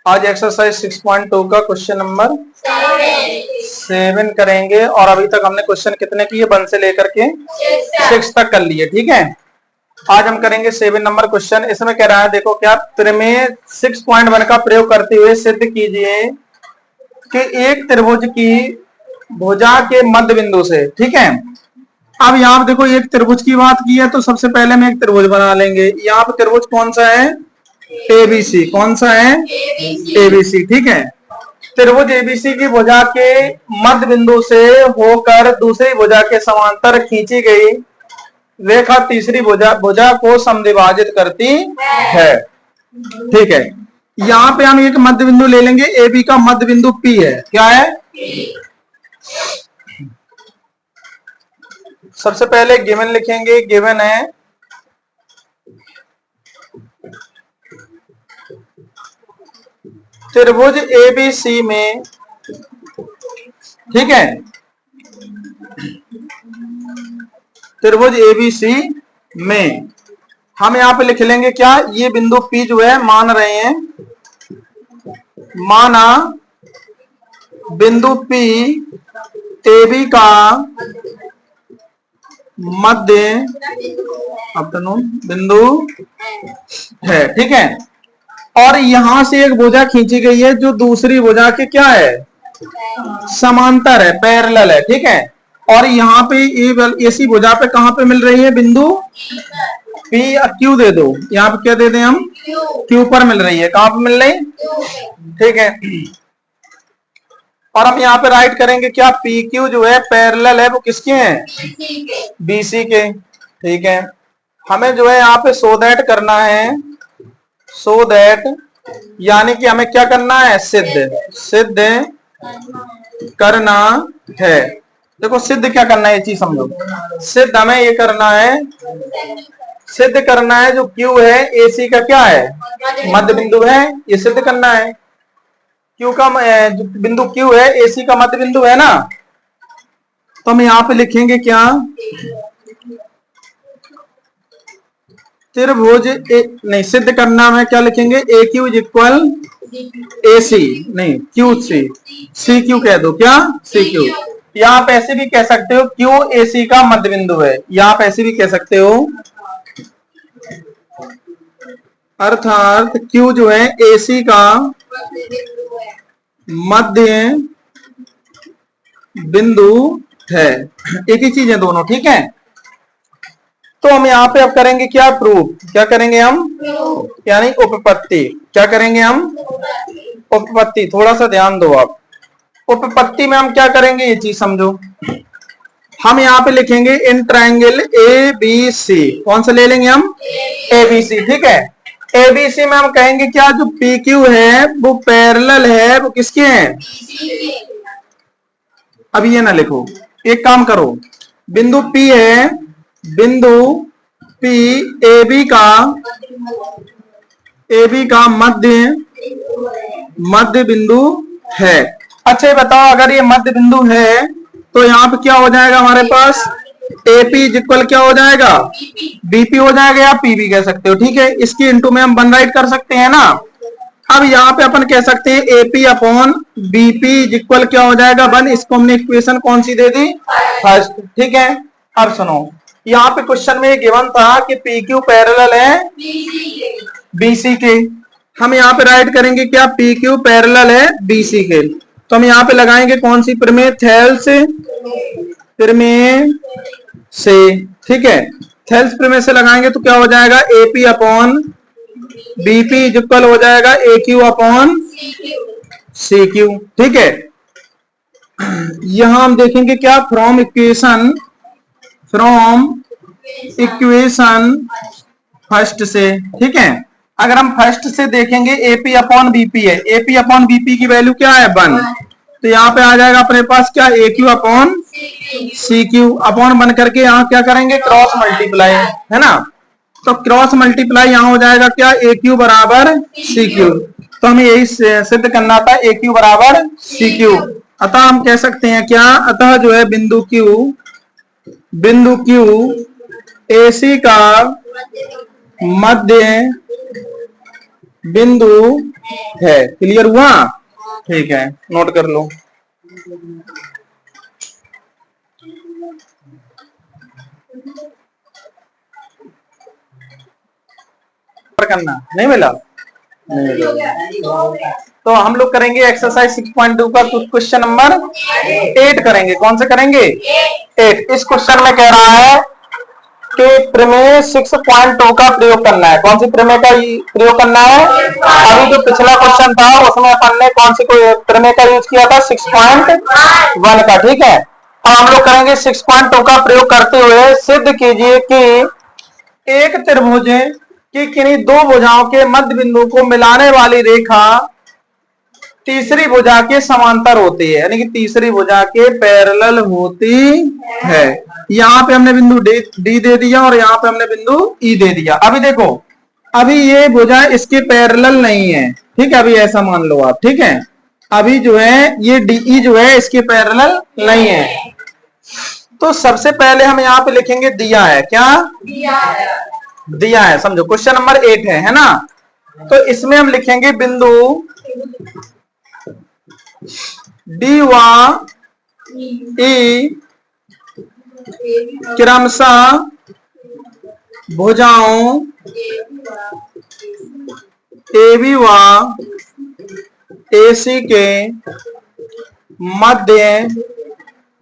आज एक्सरसाइज 6.2 का question number 7 करेंगे। और अभी तक हमने क्वेश्चन कितने किए, 1 से लेकर के 6 तक कर लिए। ठीक है, आज हम करेंगे 7 नंबर क्वेश्चन। इसमें कह रहा है, देखो क्या, प्रमेय 6.1 का प्रयोग करते हुए सिद्ध कीजिए कि एक त्रिभुज की भुजा के मध्य बिंदु से, ठीक है। अब यहाँ पे देखो, एक त्रिभुज की बात की है तो सबसे पहले हम एक त्रिभुज बना लेंगे। यहाँ पे त्रिभुज कौन सा है? एबीसी। कौन सा है? एबीसी। ठीक है, त्रिभुज एबीसी की भुजा के मध्य बिंदु से होकर दूसरी भुजा के समांतर खींची गई रेखा तीसरी भुजा को समद्विभाजित करती है। ठीक है, यहाँ पे हम एक मध्य बिंदु ले लेंगे। ए बी का मध्य बिंदु पी है। क्या है? सबसे पहले गिवन लिखेंगे। गिवन है त्रिभुज एबीसी में, ठीक है, त्रिभुज एबीसी में हम यहां पे लिख लेंगे क्या, ये बिंदु P जो है मान रहे हैं, माना बिंदु P AB का मध्य बिंदु है। ठीक है, और यहां से एक भुजा खींची गई है जो दूसरी भुजा के क्या है? समांतर है, पैरेलल है। ठीक है, और यहाँ पे ऐसी भुजा पे कहां पे मिल रही है? बिंदु P Q दे दो। यहाँ पे क्या दे दें हम? Q पर मिल रही है। कहां पे मिल रही? ठीक है, और हम यहाँ पे राइट करेंगे क्या, PQ जो है पैरेलल है वो किसके हैं? BC के। ठीक है, हमें जो है यहाँ पे सो दैट करना है, सो दैट यानी कि हमें क्या करना है? सिद्ध करना है। देखो सिद्ध क्या करना है, ये चीज समझो। सिद्ध हमें ये करना है, सिद्ध करना है जो Q है AC का क्या है? मध्य बिंदु है। ये सिद्ध करना है। Q का बिंदु Q है, AC का मध्य बिंदु है ना। तो हम यहाँ पे लिखेंगे क्या, त्रिभुज नहीं, सिद्ध करना है क्या लिखेंगे? AQ इज इक्वल AC, नहीं QC, CQ कह दो। क्या? CQ। यहाँ पे ऐसे भी कह सकते हो Q AC का मध्य बिंदु है। यहाँ पे ऐसे भी कह सकते हो, अर्थात Q जो है AC का मध्य बिंदु है। एक ही चीज है दोनों। ठीक है, तो हम यहाँ पे अब करेंगे क्या, प्रूफ। क्या करेंगे हम? यानी उपपत्ति। क्या करेंगे हम? उपपत्ति। थोड़ा सा ध्यान दो आप। उपपत्ति में हम क्या करेंगे, ये चीज समझो। हम यहाँ पे लिखेंगे इन ट्रायंगल ABC। कौन सा ले लेंगे हम? ABC। ठीक है, ABC में हम कहेंगे क्या, जो PQ है वो पैरेलल है, वो किसके हैं? अब ये ना लिखो, एक काम करो, बिंदु P है, बिंदु P AB का मध्य बिंदु है। अच्छा ये बताओ, अगर ये मध्य बिंदु है तो यहाँ पे क्या हो जाएगा हमारे पास? AP इक्वल क्या हो जाएगा? BP हो जाएगा, या PB कह सकते हो। ठीक है, इसकी इंटू में हम 1 राइट कर सकते हैं ना। अब यहाँ पे अपन कह सकते हैं AP अपॉन BP इक्वल क्या हो जाएगा? 1। इसको हमने इक्वेशन कौन सी दे दी? फर्स्ट। ठीक है, अब सुनो, यहाँ पे क्वेश्चन में गिवन था कि PQ पैरेलल है BC के। हम यहाँ पे राइट करेंगे क्या, PQ पैरेलल है BC के। तो हम यहाँ पे लगाएंगे कौन सी प्रमेय? थेल्स प्रमेय से। ठीक है, थेल्स प्रमेय से लगाएंगे तो क्या हो जाएगा? AP अपॉन BP इक्वल हो जाएगा AQ अपॉन CQ। ठीक है, यहां हम देखेंगे क्या, फ्रॉम इक्वेशन फर्स्ट से। ठीक है, अगर हम फर्स्ट से देखेंगे AP अपॉन BP है, AP अपॉन BP की वैल्यू क्या है? 1। तो यहाँ पे आ जाएगा अपने पास क्या, AQ अपॉन CQ अपॉन 1 करके यहाँ क्या करेंगे, क्रॉस मल्टीप्लाई, है ना। तो क्रॉस मल्टीप्लाई यहाँ हो जाएगा क्या, AQ बराबर CQ। तो हमें यही सिद्ध करना था, AQ बराबर CQ। अतः हम कह सकते हैं क्या, अतः जो है बिंदु Q AC का मध्य बिंदु है। क्लियर हुआ? ठीक है, नोट कर लो। करना नहीं मिला? नहीं मिला। तो हम लोग करेंगे एक्सरसाइज 6.2 का क्वेश्चन नंबर 8 करेंगे। कौन से करेंगे? 8। इस क्वेश्चन में कह रहा है कि प्रमेय 6.2 का प्रयोग करना है। कौन सी प्रमेय का प्रयोग करना है? अभी जो पिछला क्वेश्चन था उसमें अपन ने कौन सी प्रमेय का यूज किया था? 6.1 का। ठीक है, तो हम लोग करेंगे 6.2 का प्रयोग करते हुए सिद्ध कीजिए कि एक त्रिभुज की किन्हीं दो भुजाओं के मध्य बिंदु को मिलाने वाली रेखा तीसरी भुजा के समांतर होती है, यानी कि तीसरी भुजा के पैरेलल होती है। यहाँ पे हमने बिंदु डी दे दिया और यहाँ पे हमने बिंदु ई दे दिया। अभी देखो, अभी ये भुजा इसके पैरेलल नहीं है, ठीक है, अभी ऐसा मान लो आप। ठीक है, अभी जो है ये डीई जो है इसके पैरेलल नहीं है। तो सबसे पहले हम यहाँ पे लिखेंगे दिया है। क्या दिया है? समझो, क्वेश्चन नंबर 8 है ना? तो इसमें हम लिखेंगे बिंदु डी व ई क्रमशः भुजाओं AB व AC के मध्य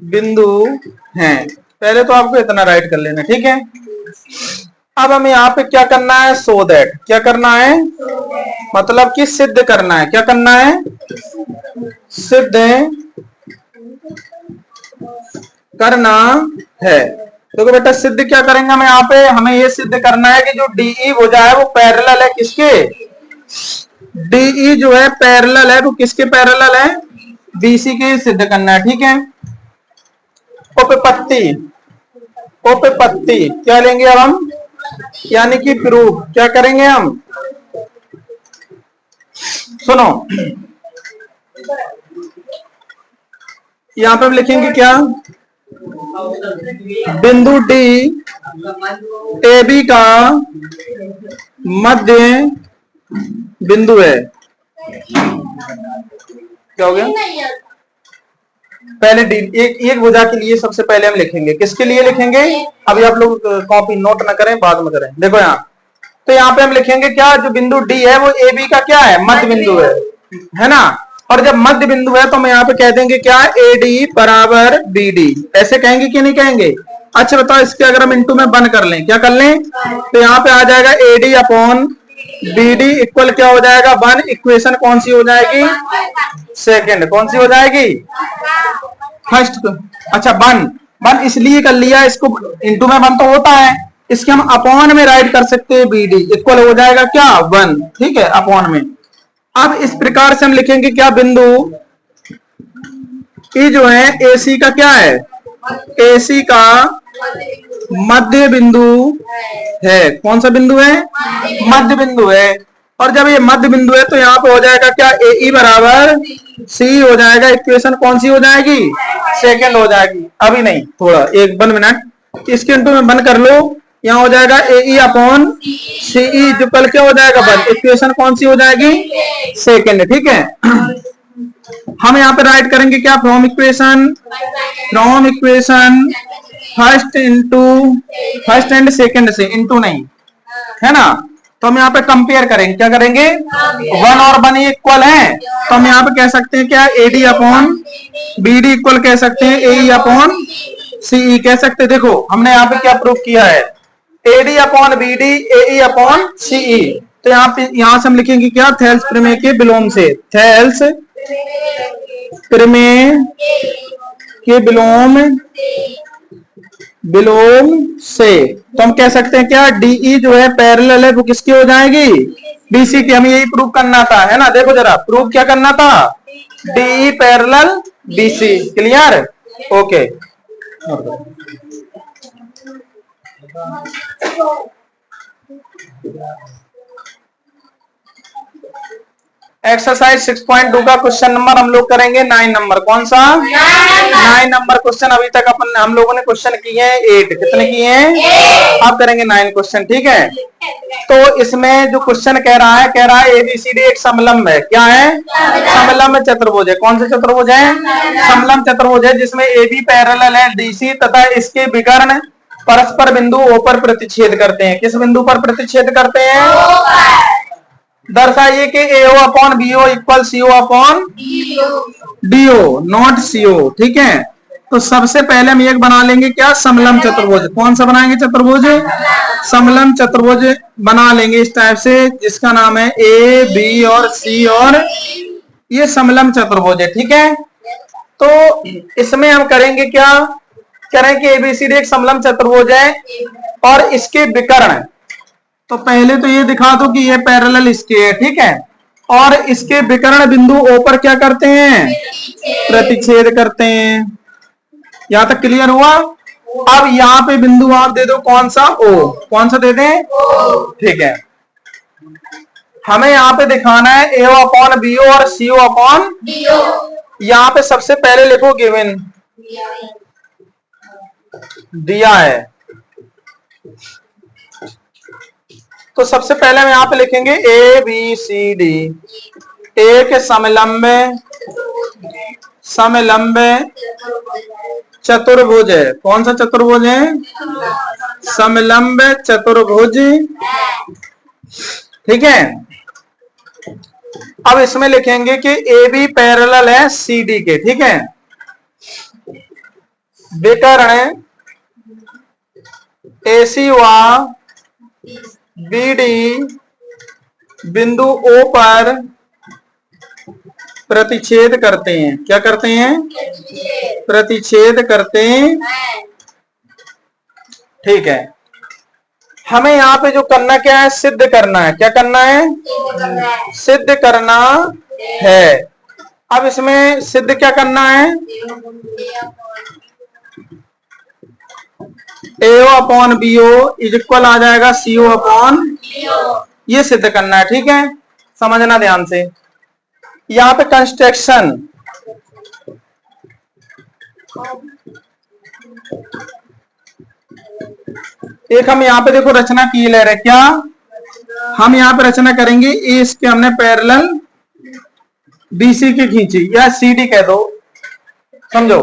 बिंदु हैं। पहले तो आपको इतना राइट कर लेना, ठीक है। अब हमें यहाँ पे क्या करना है? So that. क्या करना है? मतलब कि सिद्ध करना है। क्या करना है? सिद्ध करना है। देखो बेटा, सिद्ध क्या करेंगे हम यहाँ पे? हमें ये सिद्ध करना है कि जो डीई भुजा है वो पैरेलल है किसके? डीई जो है पैरेलल है, वो किसके पैरेलल है? बीसी के। सिद्ध करना है, ठीक है। उपपत्ति, उपपत्ति क्या लेंगे अब हम? यानी कि प्रूफ। क्या करेंगे हम? सुनो, यहाँ पे हम लिखेंगे क्या? बिंदु डी ए बी का मध्य बिंदु है। क्या हो गया? पहले डी एक भुजा के लिए सबसे पहले हम लिखेंगे। किसके लिए लिखेंगे? अभी आप लोग कॉपी नोट ना करें, बाद में करें। देखो यहाँ, तो यहाँ पे हम लिखेंगे क्या? जो बिंदु डी है वो ए बी का क्या है? मध्य बिंदु है ना? और जब मध्य बिंदु है तो हम यहाँ पे कह देंगे क्या? ए डी बराबर बी डी। ऐसे कहेंगे कि नहीं कहेंगे? अच्छा बताओ, इसके अगर हम इंटू में बन कर लें, क्या कर लें? तो यहाँ पे आ जाएगा A D upon B D equal क्या हो जाएगा? 1। इक्वेशन कौन सी हो जाएगी? सेकंड। कौन सी हो जाएगी? फर्स्ट। अच्छा, 1 इसलिए कर लिया, इसको इंटू में 1 तो होता है, इसके हम अपॉन में राइट कर सकते हैं। बी डी इक्वल हो जाएगा क्या? 1। ठीक है, अपॉन में। अब इस प्रकार से हम लिखेंगे क्या? बिंदु ई जो है एसी का क्या है? एसी का मध्य बिंदु है। कौन सा बिंदु है? मध्य बिंदु है। और जब ये मध्य बिंदु है तो यहाँ पे हो जाएगा क्या? ए ई बराबर सी हो जाएगा। इक्वेशन कौन सी हो जाएगी? सेकंड हो जाएगी। अभी नहीं, थोड़ा 1 मिनट, इसके इंटू में बंद कर लो। यहाँ हो जाएगा ए ई अपॉन सी ई जो कल क्या हो जाएगा? 1। इक्वेशन कौन सी हो जाएगी? सेकंड। ठीक है, हम यहाँ पे राइट करेंगे क्या? From equation first into first and second से, इंटू नहीं, है ना? तो हम यहाँ पे कंपेयर करेंगे। क्या करेंगे? 1 और 1 इक्वल है, तो हम यहाँ पे कह सकते हैं क्या? AD upon B D equal कह सकते हैं ए अपॉन सीई कह सकते हैं। देखो हमने यहाँ पे क्या प्रूव किया है? AD upon B D A upon CE. तो यहाँ से हम लिखेंगे क्या? थेल्स प्रमेय के विलोम से। थेल्स प्रमेय के विलोम से तो हम कह सकते हैं क्या? डीई जो है पैरेलल है, वो किसकी हो जाएगी? बीसी की। हमें यही प्रूव करना था, है ना? देखो जरा, प्रूव क्या करना था? DE parallel BC. Clear? Okay. Exercise 6.2 का क्वेश्चन नंबर हम लोग करेंगे 9 नंबर। कौन सा? 9 नंबर क्वेश्चन। अभी तक अपन हम लोगों ने क्वेश्चन किए हैं 8। कितने किए हैं? अब करेंगे 9 क्वेश्चन। ठीक है, तो इसमें जो क्वेश्चन कह रहा है एबीसीडी एक समलंब है। क्या है? समलंब चतुर्भुज है। कौन सा चतुर्भुज है? समलंब चतुर्भुज है, जिसमें एबी पैरेलल है डीसी तथा इसके विकर्ण परस्पर बिंदु ओ पर प्रतिच्छेद करते हैं। किस बिंदु पर प्रतिच्छेद करते हैं? दर्शाइए कि AO upon BO equal CO upon DO not CO। ठीक है, तो सबसे पहले हम एक बना लेंगे क्या? समलंब चतुर्भुज। कौन सा बनाएंगे? चतुर्भुज समलंब चतुर्भुज बना लेंगे इस टाइप से, जिसका नाम है A B और C, और ये समलंब चतुर्भुज है। ठीक है, तो इसमें हम करेंगे क्या? करें कि ABCD एक समलंब चतुर्भुज है और इसके विकर्ण, तो पहले तो ये दिखा दो कि ये पैरेलल इसके है। ठीक है, और इसके विकर्ण बिंदु O पर क्या करते हैं? प्रतिच्छेद करते हैं। यहां तक क्लियर हुआ? अब यहाँ पे बिंदु आप दे दो कौन सा? O। कौन सा दे दें? ठीक है, हमें यहाँ पे दिखाना है AO अपॉन BO और CO अपॉन DO। यहाँ पे सबसे पहले लिखो गिवन, दिया है, तो सबसे पहले हम यहाँ पे लिखेंगे ABCD एक समलंब चतुर्भुज है। कौन सा चतुर्भुज है? समलंब चतुर्भुज। ठीक है, अब इसमें लिखेंगे कि AB पैरेलल है CD के। ठीक है, विकर्ण AC व BD बिंदु O पर प्रतिच्छेद करते हैं। क्या करते हैं? प्रतिच्छेद करते हैं। ठीक है, हमें यहाँ पे जो करना क्या है? सिद्ध करना है। क्या करना है? सिद्ध करना है। अब इसमें सिद्ध क्या करना है? AO upon BO is equal आ जाएगा CO अपॉन, ये सिद्ध करना है। ठीक है, समझना ध्यान से। यहाँ पे कंस्ट्रक्शन, एक हम यहाँ पे देखो रचना की ले रहे। क्या हम यहाँ पे रचना करेंगे? इसके हमने पैरेलल BC की खींची, या CD कह दो, समझो।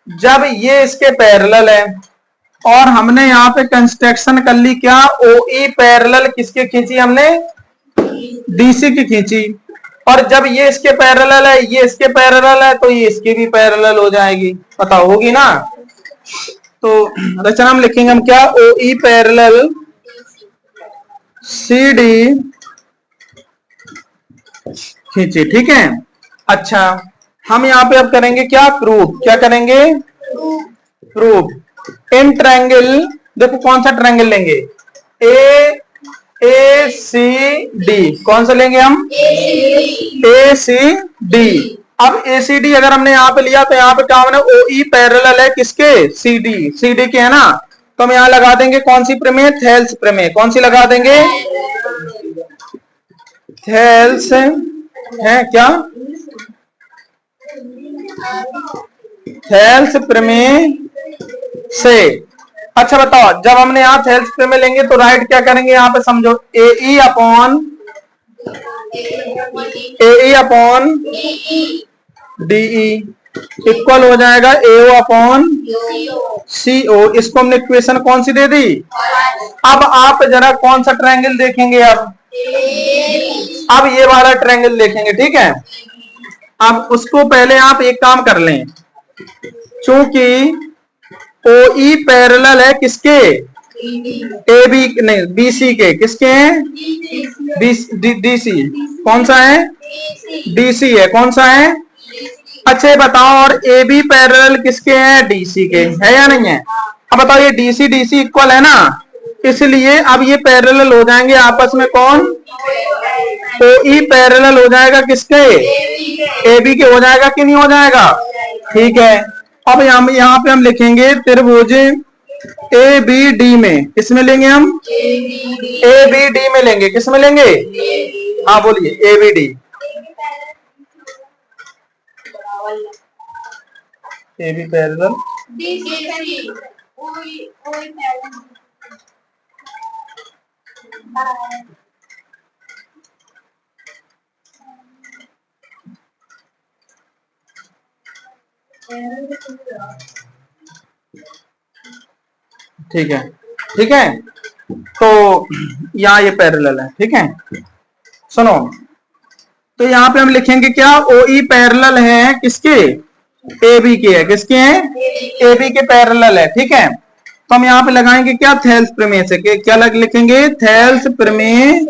जब ये इसके पैरेलल है और हमने यहाँ पे कंस्ट्रक्शन कर ली, क्या? OE पैरेलल किसके खींची हमने? DC की खींची। और जब ये इसके पैरेलल है, ये इसके पैरेलल है, तो ये इसकी भी पैरेलल हो जाएगी। पता होगी ना? तो रचना हम लिखेंगे हम क्या? OE पैरेलल CD खींची। ठीक है, अच्छा, हम यहाँ पे अब करेंगे क्या? प्रूफ। क्या करेंगे? प्रूफ। इन ट्रायंगल, देखो कौन सा ट्रायंगल लेंगे? ACD। कौन सा लेंगे हम? ACD। अब ACD अगर हमने यहाँ पे लिया तो यहाँ पे क्या होना? OE पैरेलल है किसके? CD के है ना, तो हम यहाँ लगा देंगे कौन सी प्रमेय? थेल्स प्रमेय। कौन सी लगा देंगे? थेल्स है क्या? थेल्स प्रमेय से। अच्छा बताओ, जब हमने यहाँ थेल्स प्रमेय लेंगे तो राइट क्या करेंगे? यहाँ पे समझो AE अपॉन DE इक्वल हो जाएगा AO अपॉन CO। इसको हमने इक्वेशन कौन सी दे दी? अब आप जरा कौन सा ट्रायंगल देखेंगे? अब ये वाला ट्रायंगल देखेंगे। ठीक है, अब उसको पहले आप एक काम कर लें, चूंकि OE पैरेलल है किसके? AB नहीं, BC के। किसके हैं? DC। कौन सा है? DC है। कौन सा है? अच्छा बताओ, और AB पैरेलल किसके हैं? DC के है या नहीं है? अब बताओ, ये DC इक्वल है ना, इसलिए अब ये पैरेलल हो जाएंगे आपस में। कौन? OE पैरेलल हो जाएगा किसके? AB के हो जाएगा कि नहीं हो जाएगा? ठीक है, अब यहाँ पे हम लिखेंगे त्रिभुज ABD में। किसमें लेंगे हम? ABD में लेंगे। किसमें लेंगे? हाँ बोलिए, ABD। ए बी पैरेलल ठीक है, ठीक है। तो यहाँ ये पैरेलल है, ठीक है। सुनो, तो यहाँ पे हम लिखेंगे क्या, ओ ई पैरेलल है किसके, ए बी के है, किसके हैं, ए बी के पैरेलल है, ठीक है। तो हम यहाँ पे लगाएंगे क्या, थेल्स प्रमेय से, क्या लिखेंगे, थेल्स प्रमेय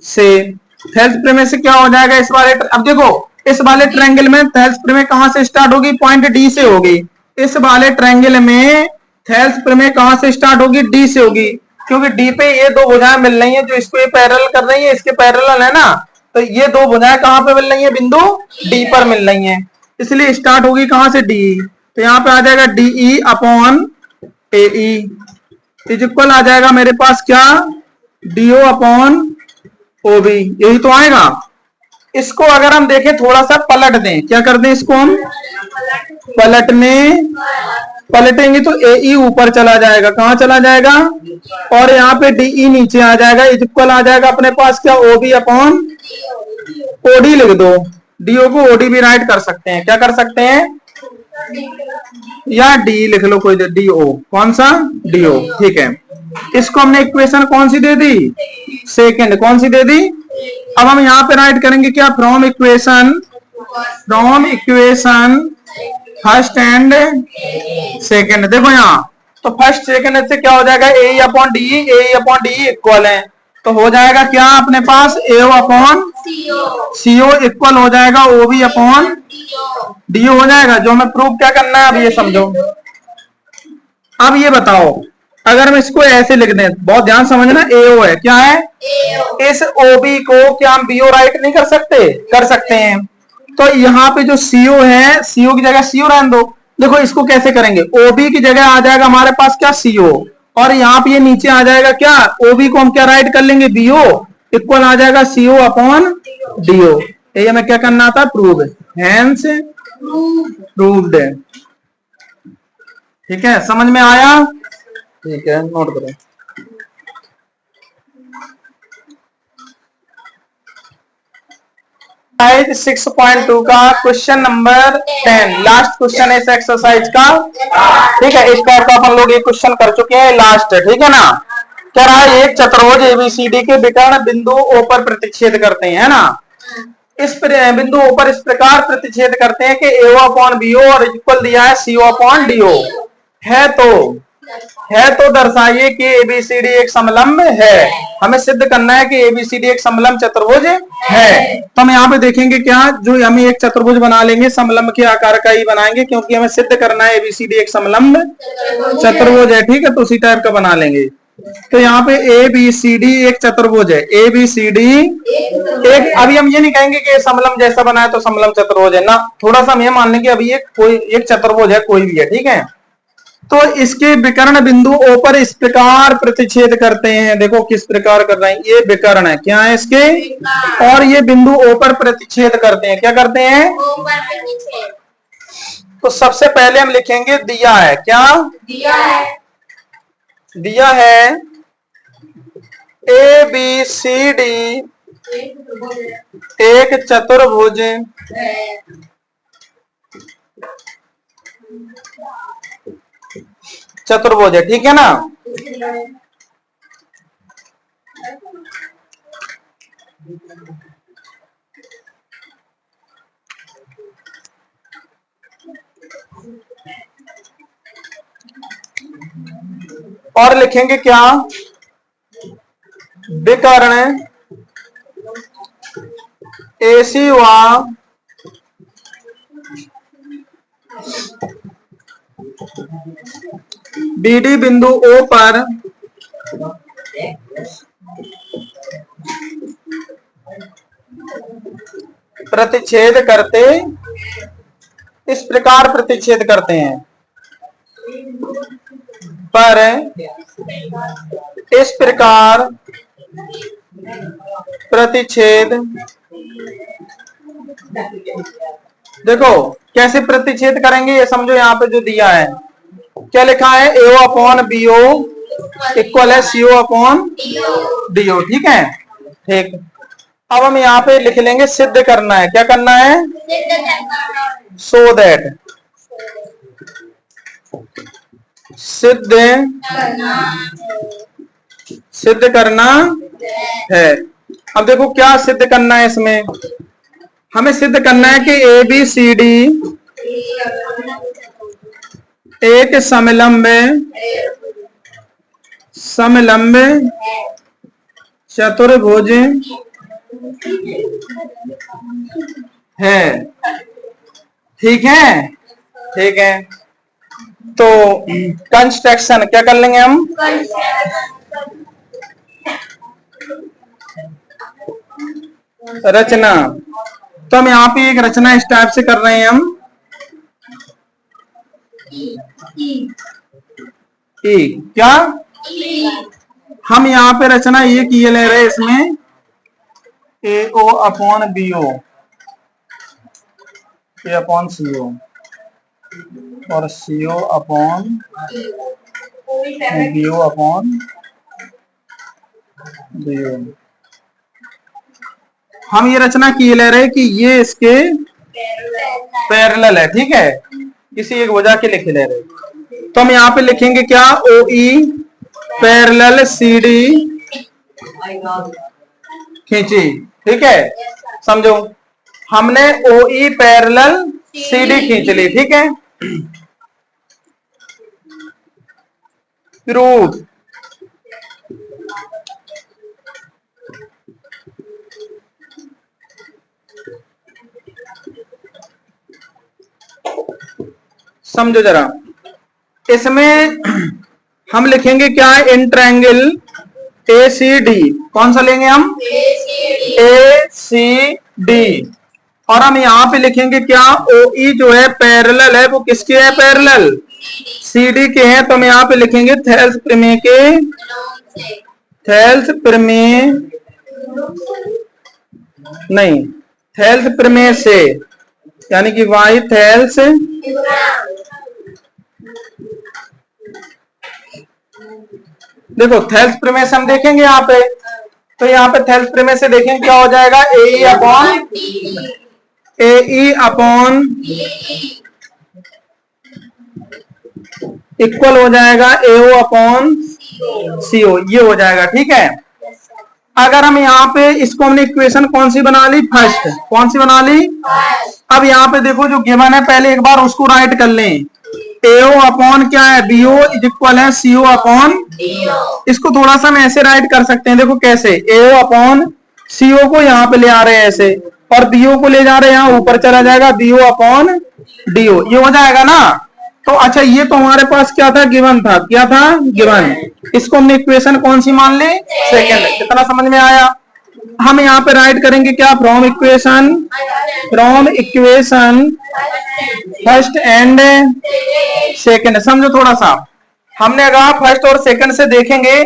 से। थेल्स प्रमेय से क्या हो जाएगा इस वाले, अब देखो इस वाले ट्रायंगल में थेल्स प्रमेय कहां से स्टार्ट होगी, पॉइंट डी से होगी। इस वाले ट्रायंगल में थेल्स प्रमेय कहां से स्टार्ट होगी, डी से होगी, क्योंकि डी पे ये दो भुजाएं मिल रही हैं जो इसको ये पैरेलल कर रही है, इसके पैरेलल है ना। तो ये दो भुजाएं कहां पे मिल रही है, बिंदु डी पर मिल रही हैं, इसलिए स्टार्ट होगी कहां से, डी। तो यहाँ पे आ जाएगा D E upon A E is equal आ जाएगा मेरे पास क्या, डीओ अपॉन ओ बी, यही तो आएगा। इसको अगर हम देखें थोड़ा सा पलट दें, क्या कर दें इसको हम पलटेंगे तो ए ई ऊपर चला जाएगा, कहां चला जाएगा, और यहाँ पे डी ई नीचे आ जाएगा, इज इक्वल आ जाएगा अपने पास क्या, ओ बी अपॉन ओडी लिख दो, डीओ को ओडी भी राइट कर सकते हैं, क्या कर सकते हैं, या डी लिख लो कोई, डी ओ, कौन सा, डी ओ, ठीक है। इसको हमने इक्वेशन कौन सी दे दी, सेकंड, कौन सी दे दी। अब हम यहाँ पे राइट करेंगे क्या, from equation first and second. देखो यहाँ तो फर्स्ट सेकंड से क्या हो जाएगा, ए अपॉन डी इक्वल है, तो हो जाएगा क्या अपने पास, ए अपॉन सीओ इक्वल हो जाएगा ओ बी अपॉन डी हो जाएगा। जो हमें प्रूव क्या करना है, अब ये समझो। अब ये बताओ, अगर हम इसको ऐसे लिख दें, बहुत ध्यान समझना, एओ है, क्या है, इस ओबी को क्या हम बीओ राइट नहीं कर सकते, कर सकते हैं। तो यहाँ पे जो सीओ है, सीओ की जगह सीओ रहने दो। देखो इसको कैसे करेंगे, ओबी की जगह आ जाएगा हमारे पास क्या, सीओ, और यहाँ पे ये नीचे आ जाएगा क्या, ओबी को हम क्या राइट कर लेंगे, बीओ इक्वल आ जाएगा सीओ अपॉन डीओ। ये हमें क्या करना था, प्रूव, हैंस प्रूव्ड। ठीक है, समझ में आया, ठीक है, नोट करो। एक्सरसाइज 6.2 का क्वेश्चन नंबर 10, लास्ट क्वेश्चन है इस एक्सरसाइज का, ठीक है। इस टाइप का अपन लोग ये क्वेश्चन कर चुके हैं, लास्ट है, ठीक है ना। क्या रहा है, एक चतुर्भुज एबीसीडी के विकर्ण बिंदु ओ पर प्रतिच्छेद करते हैं, है ना। इस बिंदु ओ पर इस प्रकार प्रतिच्छेद करते हैं कि एओ अपॉन बीओ और इक्वल दिया है सीओ अपॉन डीओ है, तो दर्शाइए कि एबीसीडी एक समलंब है। हमें सिद्ध करना है कि एबीसीडी एक समलंब चतुर्भुज है। तो हम यहाँ पे देखेंगे क्या, जो हमें एक चतुर्भुज बना लेंगे, समलंब के आकार का ही बनाएंगे, क्योंकि हमें सिद्ध करना है एबीसीडी एक समलंब चतुर्भुज है, ठीक है। तो उसी टाइप का बना लेंगे। तो यहाँ पे ए बी सी डी एक चतुर्भुज है, ए बी सी डी एक, अभी हम ये नहीं कहेंगे कि समलंब जैसा बना है तो समलंब चतुर्भुज है ना, थोड़ा सा हम ये मान लेंगे अभी ये कोई एक चतुर्भुज है, कोई भी है, ठीक है। तो इसके विकर्ण बिंदु ओ पर इस प्रकार प्रतिच्छेद करते हैं, देखो किस प्रकार कर रहे हैं, ये विकर्ण है, क्या है इसके, और ये बिंदु ओ पर प्रतिच्छेद करते हैं, क्या करते हैं, तो सबसे पहले हम लिखेंगे दिया है, क्या दिया है ए बी सी डी एक चतुर्भुज है, ठीक है ना। और लिखेंगे क्या, विकर्ण एसी व बीडी बिंदु ओ पर प्रतिच्छेद करते, इस प्रकार प्रतिच्छेद करते हैं, पर इस प्रकार प्रतिच्छेद, देखो कैसे प्रतिच्छेद करेंगे ये समझो। यहाँ पे जो दिया है क्या लिखा है, एओ अपॉन बीओ इक्वल है सीओ अपॉन डीओ। ठीक है, ठीक। अब हम यहाँ पे लिख लेंगे सिद्ध करना है। क्या करना है, सो दैट, सिद्ध करना है। अब देखो क्या सिद्ध करना है इसमें, हमें सिद्ध करना है कि ए बी सी डी एक समलंब चतुर्भुज है। ठीक है, ठीक है। तो कंस्ट्रक्शन क्या कर लेंगे हम, रचना। तो हम यहाँ पे एक रचना इस टाइप से कर रहे हैं हम, ई क्या, हम यहाँ पे रचना ये किए ले रहे हैं इसमें, A O upon B O, A upon C O और C O upon B O upon B O. हम ये रचना किए ले रहे हैं कि ये इसके पैरेलल है। ठीक है, किसी एक वजह के लिखे ले रहे हैं। तो हम यहाँ पे लिखेंगे क्या, ओ ई पैरेलल सी डी खींची। ठीक है, समझो, हमने ओ ई पैरेलल सी डी खींच ली। ठीक है, प्रूफ, समझो जरा, इसमें हम लिखेंगे क्या है, in triangle A C D. कौन सा लेंगे हम, ए सी डी। और हम यहाँ पे लिखेंगे क्या, ओ ई जो है पैरेलल है, वो किसके है, पैरेलल सी डी के हैं। तो हम यहाँ पे लिखेंगे थेल्स प्रमेय के, थेल्स प्रमेय नहीं, थेल्स प्रमेय से, यानी कि वाई थेल्स देखो थेल्स प्रमेय से हम देखेंगे यहाँ पे। तो यहाँ पे थेल्स प्रमेय से देखेंगे क्या हो जाएगा, ए ई अपॉन इक्वल हो जाएगा एओ अपॉन सीओ, ये हो जाएगा। ठीक है, अगर हम यहाँ पे इसको हमने इक्वेशन कौन सी बना ली, फर्स्ट, कौन सी बना ली। अब यहाँ पे देखो जो गिवन है पहले एक बार उसको राइट कर लें, एओ अपॉन क्या है, बीओ इज इक्वल है सीओ अपॉन, इसको थोड़ा सा हम ऐसे राइट कर सकते हैं। देखो कैसे, एओ अपॉन सीओ को यहाँ पे ले आ रहे हैं ऐसे, और बीओ को ले जा रहे हैं यहाँ ऊपर, चला जाएगा बीओ अपॉन डीओ, ये हो जाएगा ना। तो अच्छा, ये तो हमारे पास क्या था, गिवन था, क्या था, गिवन। इसको हमने इक्वेशन कौन सी मान ली, सेकेंड। कितना समझ में आया। हम यहाँ पे राइट करेंगे क्या, from equation first and second. समझो थोड़ा सा, हमने कहा फर्स्ट और सेकंड से देखेंगे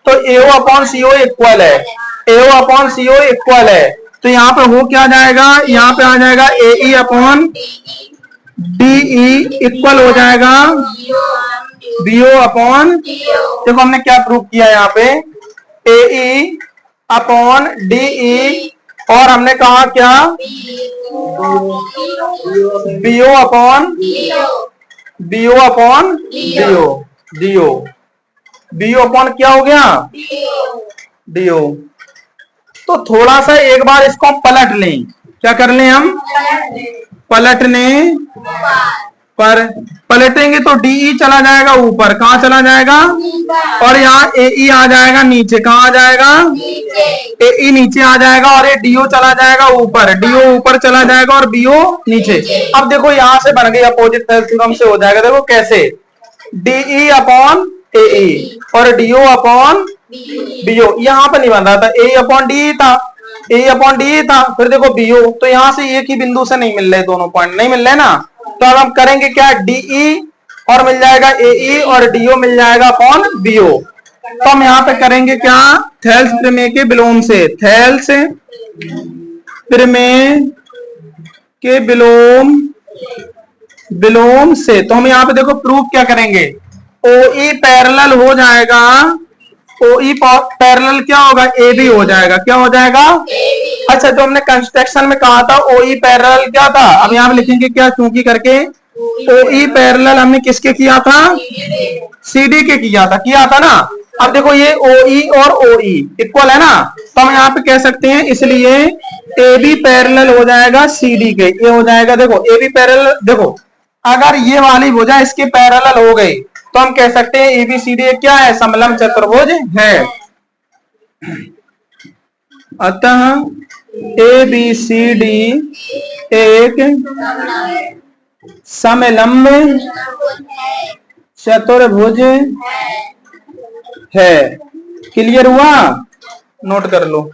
तो एओ अपॉन सीओ इक्वल है, एओ अपॉन सीओ इक्वल है। तो यहाँ पे हो क्या जाएगा, यहाँ पे आ जाएगा A E upon D E equal हो जाएगा बीओ अपॉन, देखो हमने क्या प्रूव किया यहाँ पे, ए ई अपॉन डी ई, और हमने कहा क्या, BO upon BO upon DO, DO BO upon क्या हो गया, डीओ। तो थोड़ा सा एक बार इसको हम पलट लें, क्या कर लें हम, पलटने पर पलटेंगे तो डीई चला जाएगा ऊपर, कहाँ चला जाएगा, और यहाँ एई आ जाएगा नीचे, कहाँ आ जाएगा, एई नीचे आ जाएगा, और ये डीओ चला जाएगा ऊपर, डीओ ऊपर चला जाएगा और बीओ नीचे। अब देखो यहाँ से बन गई अपोजिट थ्योरम से हो जाएगा। देखो कैसे, डीई अपॉन एई और डीओ अपॉन बीओ, यहाँ पे नहीं बन रहा था, ए अपॉन डी था, ए अपॉन डी था, फिर देखो बीओ, तो यहाँ से एक ही बिंदु से नहीं मिल रहे, दोनों पॉइंट नहीं मिल रहे ना। तो अब हम करेंगे क्या, डीई और मिल जाएगा एई और डीओ मिल जाएगा अपॉन बीओ। तो हम यहाँ पे करेंगे क्या, थेल्स प्रमेय के विलोम से, थेल्स प्रमेय के विलोम विलोम से। तो हम यहाँ पे देखो प्रूफ क्या करेंगे, ओ ई पैरेलल हो जाएगा, ओ ई पैरेलल क्या होगा, ए बी हो जाएगा। क्या हो जाएगा? अच्छा, जो हमने कंस्ट्रक्शन में कहा था ओ ई पैरेलल क्या था, अब यहाँ पे लिखेंगे क्या, चूंकि करके ओ ई पैरेलल हमने किसके किया था, सी डी के किया था ना। अब देखो ये ओ ई और ओ ई इक्वल है ना, तो हम यहाँ पे कह सकते हैं, इसलिए ए बी पैरेलल हो जाएगा सी डी के। ये हो जाएगा, देखो ए बी पैरेलल, देखो अगर ये वाली भुजा इसके पैरेलल हो गई तो हम कह सकते हैं एबीसीडी क्या है, समलंब चतुर्भुज है। अतः ए बी सी डी एक समलंब चतुर्भुज है। क्लियर हुआ? नोट कर लो।